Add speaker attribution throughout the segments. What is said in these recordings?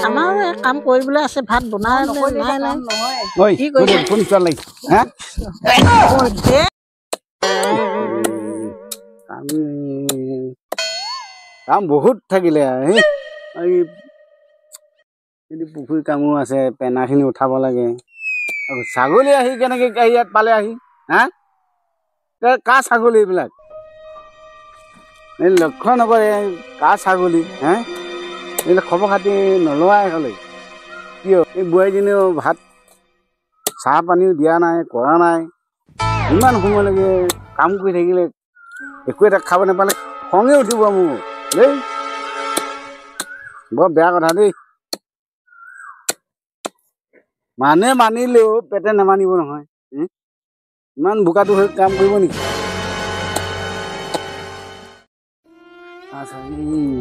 Speaker 1: আমাৰ কাম কৰিবলৈ আছে ভাত বনাই নাই কি
Speaker 2: কাম বহুত থাকিলে পুখুৰী কামো আছে পেনাখিনি উঠাব লাগে আকৌ ছাগলী আহি কেনেকে ইয়াত পালে আহি হা কাৰ ছাগলী এইবিলাক এই লক্ষ্য নকৰে কাৰ ছাগলী হা এইবিলাক খবৰ খাতি নলোৱাই হ'লে কিয় এই বোৱাৰীজনীও ভাত চাহ পানীও দিয়া নাই কৰা নাই ইমান সময়লৈকে কাম কৰি থাকিলে একো এটা খাব নাপালে খঙে উঠিব মোৰ দেই বৰ বেয়া কথা দেই মানে মানিলেও পেটে নামানিব নহয় ইমান বোকাটো হৈ কাম কৰিব নেকি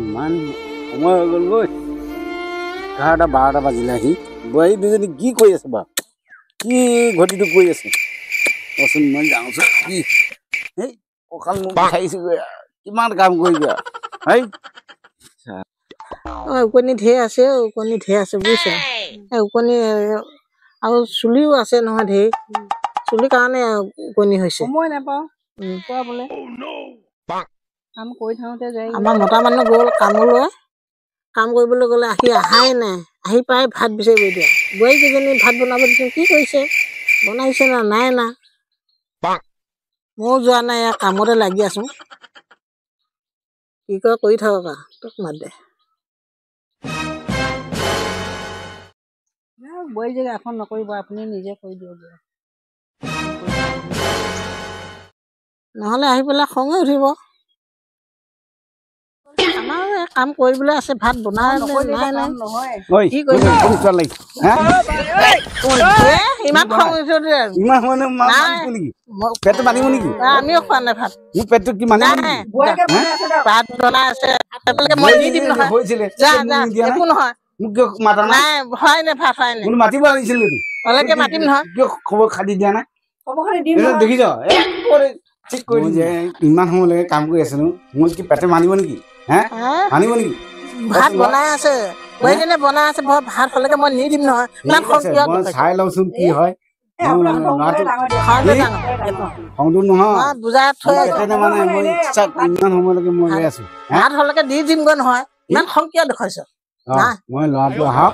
Speaker 2: ইমান সময় হৈ গ'লগৈ 11-12 বাজিলে আহি বোৱাৰী দুজনী কি কৰি আছে বাৰু কি ঘটিটো কৰি আছে কচোন মই যাওঁচোন কি এই কঁকাল মোক খাইছোগৈ কিমান কাম কৰিবা হেই
Speaker 1: উকনি ঢেৰ আছে বুজিছা উকনি আৰু চুলিও আছে নহয় ঢেৰ চুলিৰ কাৰণে উকনি হৈছে
Speaker 3: সময় নাপাওঁ বোলে কাম কৰি থাকোঁতে যায়
Speaker 1: আমাৰ মতা মানুহ গ'ল কামলৈ কাম কৰিবলৈ গ'লে অহাই নাই আহি পাই ভাত বিচাৰিব এতিয়া বোৱাৰীকেইজনী ভাত বনাব দিছে কি কৰিছে বনাইছে না নাই না ময়ো যোৱা নাই কামতে লাগি আছো কি কয় কৰি থাকক তোক মাত দে
Speaker 3: বোৱাৰী জেগা এখন নকৰিব আপুনি নিজে কৰি দিয়ক
Speaker 1: নহ'লে আহি পেলাই খঙে উঠিব আমাৰ কাম কৰিবলৈ আছে ভাত বনাই কি কৰিছে ইমান খং আমিও খোৱা নাই ভাত ভাত বনাই আছে মই দি দিম নহয় একো নহয় নাই হয় নাই ভাত হয় নাই
Speaker 2: মাতিব লাগিছিল
Speaker 1: মাতিম নহয়
Speaker 2: খবৰ খাতি দিয়া নাই দেখিছ ঠিক কৰি যে ইমান সময়লৈকে কাম কৰি আছিলো মই কি পেটে মানিব নেকি মানিব নেকি
Speaker 1: ভাত বনাই আছে বনাই আছে ভাত হলেকে মই নি দিম নহয়
Speaker 2: চাই লওঁচোন কি হয় খংটো নহয়
Speaker 1: বুজাই থৈ
Speaker 2: মানে মই ইমান সময়লৈকে মই লৈ আছো
Speaker 1: ভাত হলেকে দি দিমগৈ নহয় ইমান খং কিয় দেখুৱাইছ
Speaker 2: মই ল'ৰাটো আহক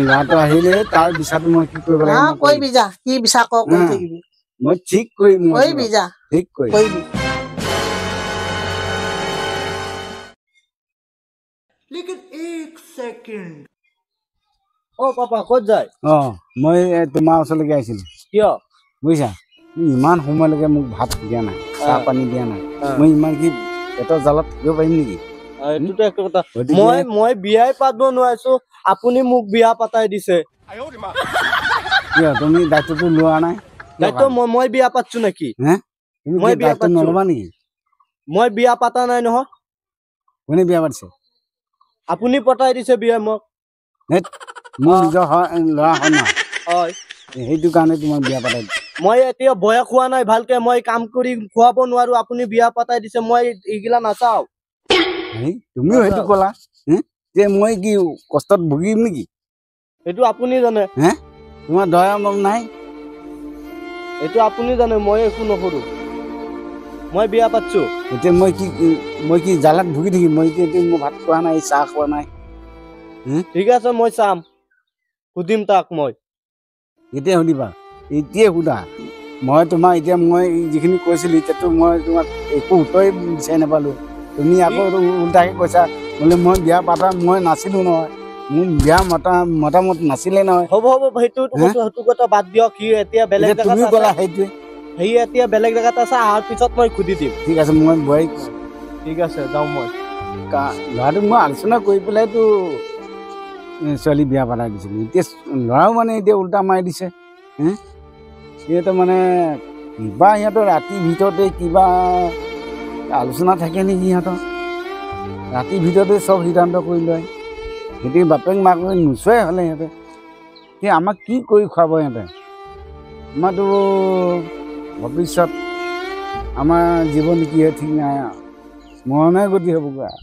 Speaker 2: ল'ৰাটো আহিলে তাৰ বিচাৰটো মই কি কৰিব লাগিব
Speaker 1: কৰিবি যা কি বিচাৰ কৰি থাকিবি
Speaker 2: মই ঠিক কৰিম
Speaker 1: কৰিবি যা
Speaker 2: ঠিক কৰিবি
Speaker 4: लेकिन एक सेकंड
Speaker 5: পাপা ক'ত যায়
Speaker 2: মই তোমাৰ ওচৰলৈকে আহিছিলো
Speaker 5: কিয়
Speaker 2: বুজিছা ইমান সময়লৈকে মোক ভাত দিয়া নাই চাহ পানী দিয়া নাই মই ইমান কি পেটৰ জালত থাকিব পাৰিম নেকি
Speaker 5: এইটোতো একটা কথা মই বিয়াই পাতিব নোৱাৰিছো আপুনি মোক বিয়া পাতাই দিছে
Speaker 2: কিয় তুমি দায়িত্বটো লোৱা নাই
Speaker 5: দায়িত্ব মই বিয়া পাতছো নেকি
Speaker 2: মই বিয়া পাতি নলবা নেকি
Speaker 5: মই বিয়া পাতা নাই নহয়
Speaker 2: কোনে বিয়া পাতিছে
Speaker 5: আপুনি পতাই দিছে বিয়া মোক
Speaker 2: মোৰ নিজৰ ল'ৰা হয় না
Speaker 5: হয়
Speaker 2: সেইটো কাৰণে তোমাক বিয়া পাতাই দিছে
Speaker 5: মই এতিয়া বয়স হোৱা নাই ভালকে মই কাম কৰি খুৱাব নোৱাৰো আপুনি বিয়া পাতাই দিছে মই এইগিলা নাচাও
Speaker 2: তুমিও সেইটো ক'লা যে মই কি কষ্টত ভুগিম নেকি
Speaker 5: এইটো আপুনি জানে
Speaker 2: তোমাৰ দয়া মৰম নাই
Speaker 5: এইটো আপুনি জানে মই একো নকৰো মই বিয়া পাতছো
Speaker 2: এতিয়া মই কি জালাত ভুগি থাকিম মই মই ভাত খোৱা নাই চাহ খোৱা নাই
Speaker 5: ঠিক আছে মই চাম সুধিম তাক মই
Speaker 2: এতিয়া সুধিবা এতিয়াই সোধা মই তোমাৰ এতিয়া মই যিখিনি কৈছিলো এতিয়াতো মই তোমাক একো উত্তৰে বিচাৰি নাপালো তুমি আকৌ উল্টাকে কৈছা বোলে মই বিয়া পাতা মই নাছিলো নহয় মোৰ বিয়া মতামত নাছিলে নহয়
Speaker 5: হ'ব সেইটো কথা বাদ দিয়ক সি এতিয়া বেলেগ
Speaker 2: তুমি ক'লা সেইটোৱে
Speaker 5: সি এতিয়া বেলেগ জেগাত আছে অহাৰ পিছত মই সুধি দিম
Speaker 2: ঠিক আছে মই বোৱাৰীক
Speaker 5: ঠিক আছে যাওঁ মই
Speaker 2: ল'ৰাটোক মই আলোচনা কৰি পেলাইতো ছোৱালী বিয়া পাতাই দিছিলোঁ এতিয়া ল'ৰাও মানে এতিয়া উল্টা মাৰি দিছে সিহঁতে মানে কিবা সিহঁতৰ ৰাতিৰ ভিতৰতে কিবা আলোচনা থাকে নেকি সিহঁতৰ ৰাতিৰ ভিতৰতে চব সিদ্ধান্ত কৰি লয় সিহঁতে বাপেক মাক নোচোৱাই হ'লে সিহঁতে সেই আমাক কি কৰি খুৱাব সিহঁতে আমাৰতো ভৱিষ্যত আমাৰ জীৱন কি হয় ঠিক নাই মৰণে গতি হ'বগৈ